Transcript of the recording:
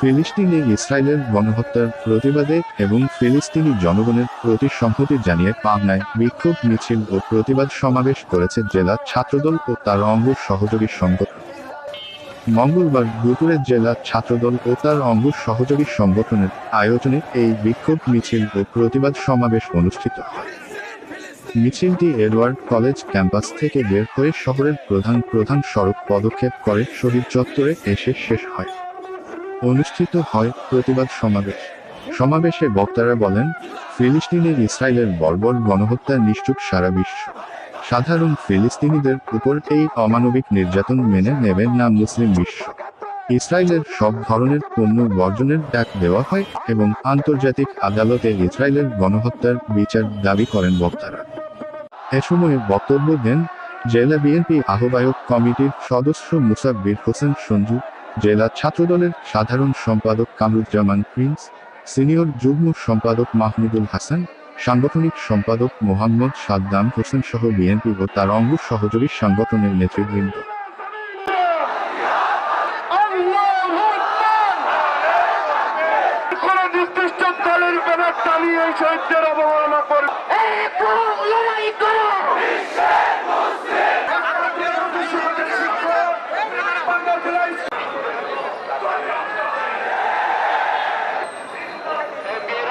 ফিলিস্তিনে ইসরায়েলের গণহত্যার প্রতিবাদে এবং ফিলিস্তিনি জনগণের প্রতি সংহতি জানিয়ে পাবনায় বিক্ষোভ মিছিল ও প্রতিবাদ সমাবেশ করেছে জেলা ছাত্রদল ও তার অঙ্গ সহযোগী সংগঠন। মঙ্গলবার দুপুরে জেলা ছাত্রদল ও তার অঙ্গ সহযোগী সংগঠনের আয়োজনে এই বিক্ষোভ মিছিল ও প্রতিবাদ সমাবেশ অনুষ্ঠিত হয়। মিছিলটি এডওয়ার্ড কলেজ ক্যাম্পাস থেকে বের হয়ে শহরের প্রধান প্রধান সড়ক পদক্ষেপ করে শহীদ চত্বরে এসে শেষ হয়। অনুষ্ঠিত হয় প্রতিবাদ সমাবেশে বক্তারা বলেন, ফিলিস্তিনের ইসরায়েলের বর্বর গণহত্যা নিশ্চুপ সারা বিশ্ব। সাধারণ ফিলিস্তিনিদের উপর এই অমানবিক নির্যাতন মেনে নেবেন না মুসলিম বিশ্ব। ইসরায়েলের সব ধরনের পণ্য বর্জনের ডাক দেওয়া হয় এবং আন্তর্জাতিক আদালতে ইসরায়েলের গণহত্যার বিচার দাবি করেন বক্তারা। এ সময় বক্তব্য দেন জেলা বিএনপি আহ্বায়ক কমিটির সদস্য মুসাব্বির হোসেন সঞ্জু, জেলা ছাত্রদলের সাধারণ সম্পাদক কামরুজ্জামান প্রিন্স, সিনিয়র যুগ্ম সম্পাদক মাহমুদুল হাসান, সাংগঠনিক সম্পাদক মোহাম্মদ সাদ্দাম হোসেন সহ বিএনপি ও তার অঙ্গ সহযোগী সংগঠনের নেতৃবৃন্দ। নির্দিষ্টকালের ব্যানার টানিয়ে শহীদদের অবমাননা করে লড়াই করো।